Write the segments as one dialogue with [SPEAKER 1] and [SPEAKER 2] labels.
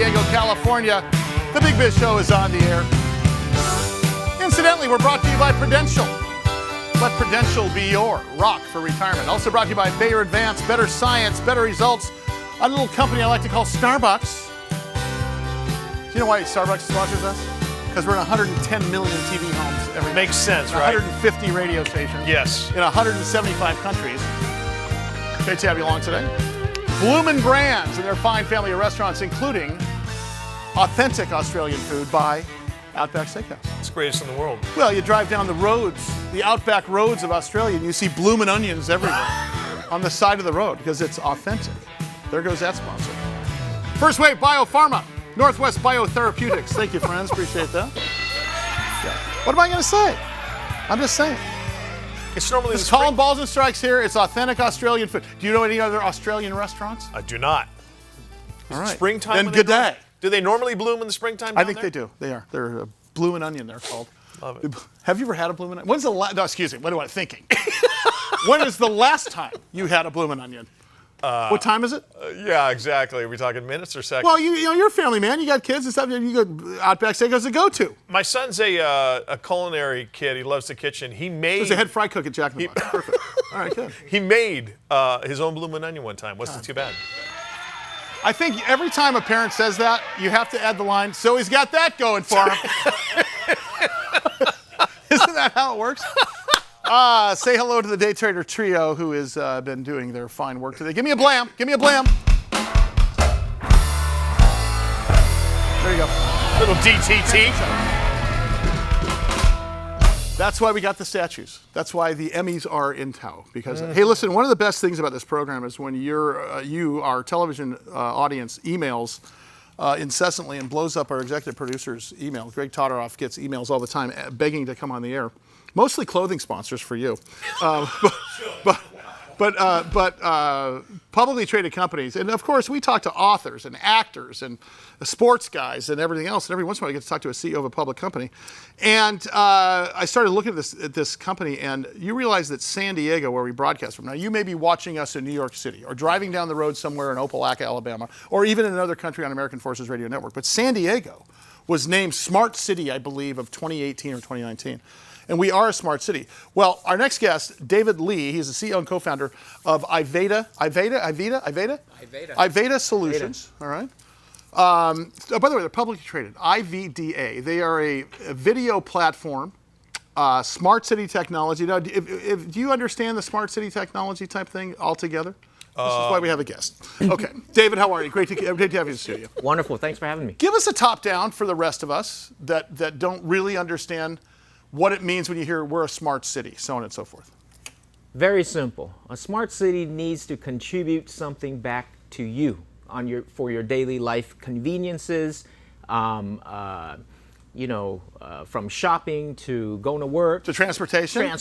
[SPEAKER 1] Diego, California. The Big Biz Show is on the air. Incidentally, we're brought to you by Prudential. Let Prudential be your rock for retirement. Also brought to you by Bayer Advance, better science, better results. A little company I like to call Starbucks. Do you know why Starbucks sponsors us? Because we're in 110 million TV homes every day.
[SPEAKER 2] Makes sense, right?
[SPEAKER 1] 150 radio stations.
[SPEAKER 2] Yes.
[SPEAKER 1] In 175 countries. Great to have you along today. Bloomin' Brands and their fine family of restaurants, including authentic Australian food by Outback Steakhouse.
[SPEAKER 2] It's the greatest in the world.
[SPEAKER 1] Well, you drive down the roads, the outback roads of Australia, and you see bloomin' onions everywhere on the side of the road because it's authentic. There goes that sponsor. First Wave Biopharma, Northwest Biotherapeutics. Thank you, friends. Appreciate that. Yeah. What am I going to say? I'm just saying.
[SPEAKER 2] It's normally
[SPEAKER 1] It's calling balls and strikes here. It's authentic Australian food. Do you know any other Australian restaurants?
[SPEAKER 2] I do not.
[SPEAKER 1] All right.
[SPEAKER 2] Springtime.
[SPEAKER 1] Then good day.
[SPEAKER 2] Do they normally bloom in the springtime?
[SPEAKER 1] I think they do. They are. They're a bloomin' onion, they're called.
[SPEAKER 2] Love it.
[SPEAKER 1] Have you ever had a bloomin' onion? When's the last? No, excuse me. What am I thinking? When is the last time you had a bloomin' onion? What time is it?
[SPEAKER 2] Yeah, exactly. Are we talking minutes or seconds?
[SPEAKER 1] Well, you know, you're a family man. You got kids and stuff. You go Outback Steakhouse to go to.
[SPEAKER 2] My son's a culinary kid. He loves the kitchen. He made.
[SPEAKER 1] He's a head fry cook at Jack in the Box. Perfect. All right, good.
[SPEAKER 2] He made his own bloomin' onion one time. Wasn't too bad.
[SPEAKER 1] I think every time a parent says that, you have to add the line, so he's got that going for him. Isn't that how it works? Say hello to the Day Trader Trio who has been doing their fine work today. Give me a blam. Give me a blam. There you go.
[SPEAKER 2] Little DTT.
[SPEAKER 1] That's why we got the statues. That's why the Emmys are in tow. Because, hey, listen, one of the best things about this program is when our television audience, emails incessantly and blows up our executive producer's email. Greg Todoroff gets emails all the time begging to come on the air. Mostly clothing sponsors for you. But publicly traded companies. And of course, we talk to authors and actors and sports guys and everything else. And every once in a while, I get to talk to a CEO of a public company. And I started looking at this company, and you realize that San Diego, where we broadcast from, now you may be watching us in New York City or driving down the road somewhere in Opelika, Alabama, or even in another country on American Forces Radio Network. But San Diego was named Smart City, I believe, of 2018 or 2019. And we are a smart city. Well, our next guest, David Lee, he's the CEO and co-founder of Iveda Solutions. All right. By the way, they're publicly traded. IVDA. They are a video platform, smart city technology. Now, do you understand the smart city technology type thing altogether? This is why we have a guest. Okay, David, how are you? Great to have you in the studio.
[SPEAKER 3] Wonderful. Thanks for having me.
[SPEAKER 1] Give us a top down for the rest of us that don't really understand what it means when you hear we're a smart city, so on and so forth.
[SPEAKER 3] Very simple. A smart city needs to contribute something back to you for your daily life conveniences, from shopping to going to work.
[SPEAKER 1] To transportation?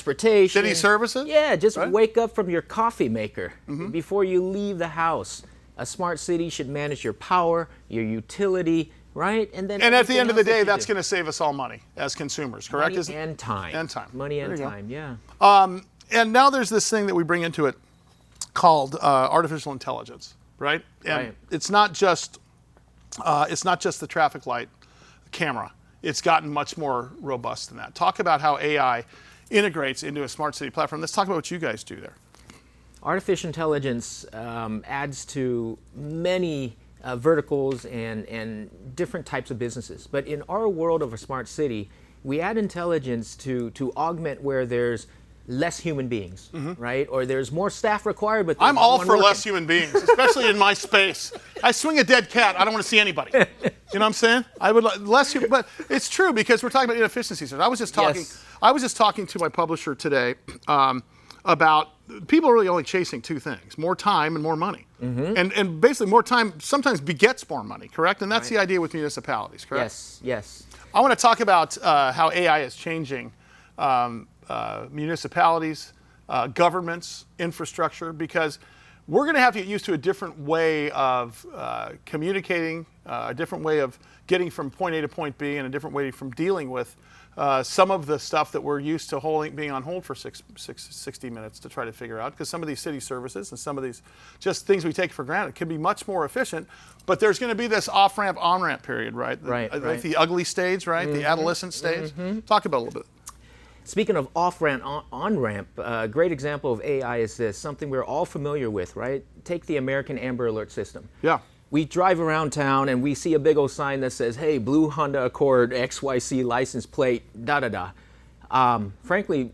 [SPEAKER 3] City
[SPEAKER 1] services?
[SPEAKER 3] Yeah, just
[SPEAKER 1] right?
[SPEAKER 3] Wake up from your coffee maker before you leave the house. A smart city should manage your power, your utility, right? And
[SPEAKER 1] at the end of the day, that's going to save us all money as consumers, correct?
[SPEAKER 3] Money and time.
[SPEAKER 1] And time.
[SPEAKER 3] Money and time, yeah.
[SPEAKER 1] And now there's this thing that we bring into it called artificial intelligence, right? And
[SPEAKER 3] right.
[SPEAKER 1] It's not just the traffic light camera. It's gotten much more robust than that. Talk about how AI integrates into a smart city platform. Let's talk about what you guys do there.
[SPEAKER 3] Artificial intelligence adds to many verticals and different types of businesses. But in our world of a smart city, we add intelligence to augment where there's less human beings, right? Or there's more staff required, but
[SPEAKER 1] I'm all for less human beings, especially in my space. I swing a dead cat, I don't want to see anybody. You know what I'm saying? I would less human, but it's true because we're talking about inefficiencies. I was just talking to my publisher today about people really only chasing two things: more time and more money. And basically more time sometimes begets more money, correct? And that's the idea with municipalities, correct?
[SPEAKER 3] Yes.
[SPEAKER 1] I want to talk about how AI is changing municipalities, governments, infrastructure, because we're going to have to get used to a different way of communicating, a different way of getting from point A to point B, and a different way from dealing with some of the stuff that we're used to being on hold for 60 minutes to try to figure out, because some of these city services and some of these just things we take for granted can be much more efficient, but there's going to be this off-ramp, on-ramp period, right? Like the ugly stage, right? The adolescent stage. Talk about it a little bit.
[SPEAKER 3] Speaking of off-ramp, on-ramp, a great example of AI is this, something we're all familiar with, right? Take the American Amber Alert system.
[SPEAKER 1] Yeah.
[SPEAKER 3] We drive around town and we see a big old sign that says, hey, blue Honda Accord, XYC license plate, da-da-da. Frankly,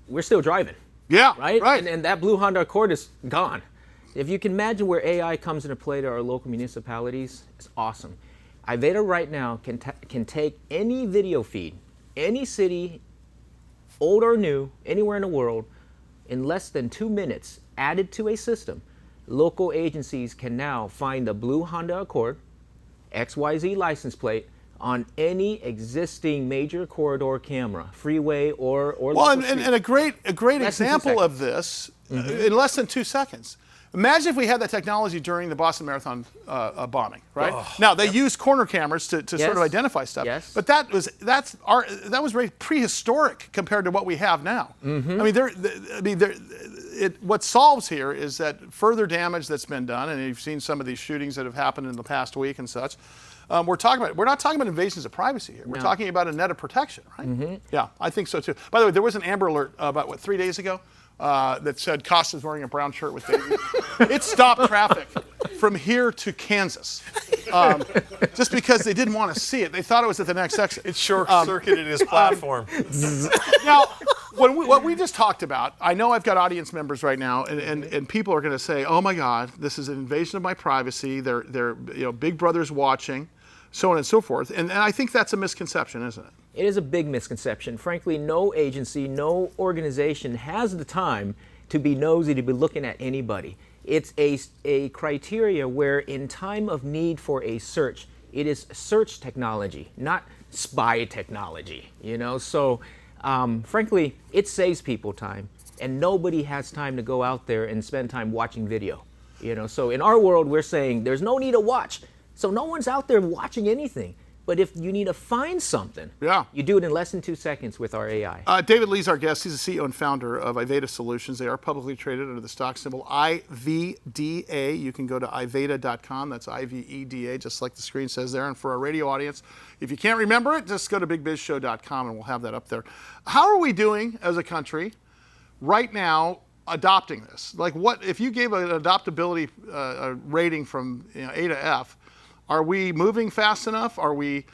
[SPEAKER 3] we're still driving.
[SPEAKER 1] Yeah,
[SPEAKER 3] right?
[SPEAKER 1] right.
[SPEAKER 3] And that blue Honda Accord is gone. If you can imagine where AI comes into play to our local municipalities, it's awesome. Iveda right now can take any video feed, any city, old or new, anywhere in the world, in less than 2 minutes, added to a system. Local agencies can now find the blue Honda Accord, XYZ license plate, on any existing major corridor camera, freeway or
[SPEAKER 1] well, and a great example of this in less than 2 seconds. Imagine if we had that technology during the Boston Marathon bombing, right? Oh, now they used corner cameras to sort of identify stuff, but that was very prehistoric compared to what we have now. I mean, what solves here is that further damage that's been done, and you've seen some of these shootings that have happened in the past week and such. We're not talking about invasions of privacy here. We're talking about a net of protection, right? Yeah, I think so too. By the way, there was an Amber Alert about 3 days ago that said Costa's wearing a brown shirt with babies. It stopped traffic from here to Kansas, just because they didn't want to see it. They thought it was at the next exit.
[SPEAKER 2] It short-circuited his platform.
[SPEAKER 1] Now, what we just talked about, I know I've got audience members right now, and people are going to say, "Oh my God, this is an invasion of my privacy. They're Big Brother's watching," so on and so forth. And I think that's a misconception, isn't it?
[SPEAKER 3] It is a big misconception. Frankly, no agency, no organization has the time to be nosy, to be looking at anybody. It's a criteria where in time of need for a search, it is search technology, not spy technology, So, frankly, it saves people time, and nobody has time to go out there and spend time watching video, So in our world, we're saying there's no need to watch. So no one's out there watching anything. But if you need to find something, you do it in less than 2 seconds with our AI.
[SPEAKER 1] David Lee's our guest. He's the CEO and founder of Iveda Solutions. They are publicly traded under the stock symbol IVDA. You can go to iveda.com. That's IVEDA, just like the screen says there. And for our radio audience, if you can't remember it, just go to bigbizshow.com and we'll have that up there. How are we doing as a country right now adopting this? Like, what if you gave an adoptability rating from A to F? Are we moving fast enough? Are we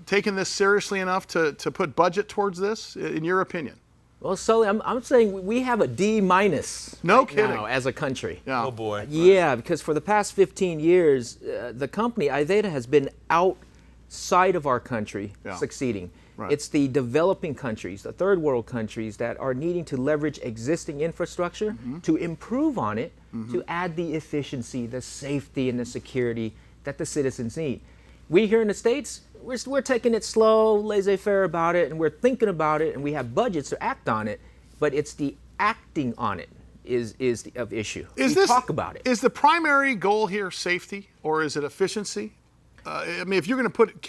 [SPEAKER 1] taking this seriously enough to put budget towards this, in your opinion?
[SPEAKER 3] Well, Sully, I'm saying we have a D-.
[SPEAKER 1] No kidding.
[SPEAKER 3] Now as a country.
[SPEAKER 1] Yeah.
[SPEAKER 2] Oh boy.
[SPEAKER 3] Yeah, because for the past 15 years, the company Iveda has been outside of our country succeeding. Right. It's the developing countries, the third world countries, that are needing to leverage existing infrastructure to improve on it, to add the efficiency, the safety, and the security that the citizens need. We here in the States, we're taking it slow, laissez-faire about it, and we're thinking about it, and we have budgets to act on it, but it's the acting on it is the issue. Talk about it.
[SPEAKER 1] Is the primary goal here safety, or is it efficiency? If you're going to put,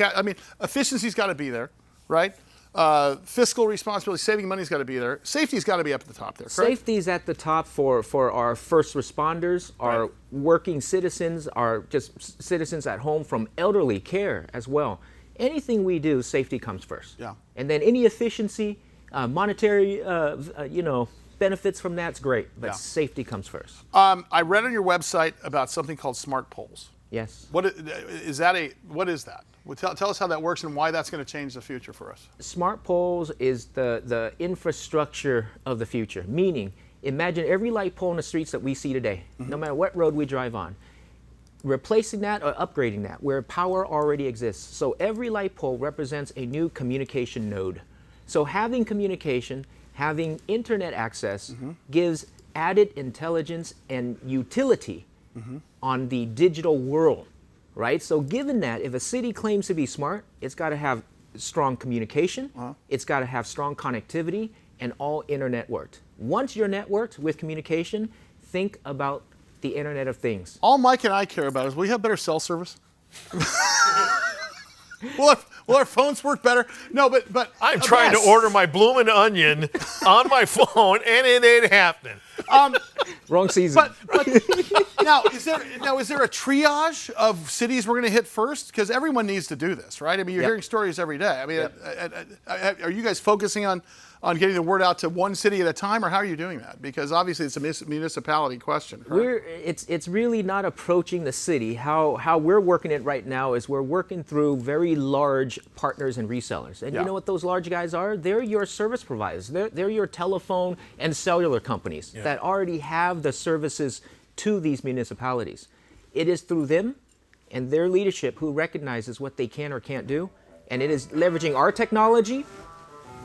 [SPEAKER 1] efficiency's got to be there. Right? Fiscal responsibility, saving money's got to be there. Safety's got to be up at the top there, correct?
[SPEAKER 3] Safety's at the top for our first responders, our working citizens, our just citizens at home, from elderly care as well. Anything we do, safety comes first.
[SPEAKER 1] Yeah.
[SPEAKER 3] And then any efficiency, monetary, benefits from that's great, but safety comes first.
[SPEAKER 1] I read on your website about something called smart poles.
[SPEAKER 3] Yes.
[SPEAKER 1] What is that? Well, tell us how that works and why that's going to change the future for us.
[SPEAKER 3] Smart poles is the infrastructure of the future, meaning imagine every light pole in the streets that we see today, no matter what road we drive on, replacing that or upgrading that where power already exists. So every light pole represents a new communication node. So having communication, having internet access gives added intelligence and utility on the digital world. Right? So given that, if a city claims to be smart, it's got to have strong communication, it's got to have strong connectivity, and all internet worked. Once you're networked with communication, think about the Internet of Things.
[SPEAKER 1] All Mike and I care about is, will we have better cell service? Will our phones work better? No, but
[SPEAKER 2] I'm trying to order my bloomin' onion on my phone, and it ain't happening.
[SPEAKER 3] Wrong season.
[SPEAKER 1] But now is there a triage of cities we're going to hit first? Because everyone needs to do this, right? I mean, you're hearing stories every day. I mean, are you guys focusing on getting the word out to one city at a time, or how are you doing that? Because obviously it's a municipality question. Correct?
[SPEAKER 3] It's really not approaching the city. How we're working it right now is we're working through very large partners and resellers. And you know what those large guys are? They're your service providers. They're your telephone and cellular companies that already have the services to these municipalities. It is through them and their leadership who recognizes what they can or can't do, and it is leveraging our technology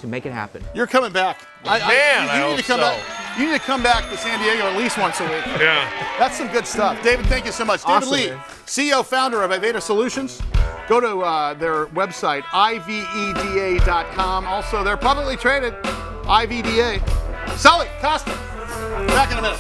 [SPEAKER 3] to make it happen.
[SPEAKER 1] You're coming back.
[SPEAKER 2] You need to come
[SPEAKER 1] back. You need to come back to San Diego at least once a week.
[SPEAKER 2] Yeah.
[SPEAKER 1] That's some good stuff. David, thank you so much.
[SPEAKER 3] Awesome,
[SPEAKER 1] David Lee,
[SPEAKER 3] man.
[SPEAKER 1] CEO, founder of Iveda Solutions. Go to their website, iveda.com. Also, they're publicly traded, IVDA. Sully, Costa, back in a minute.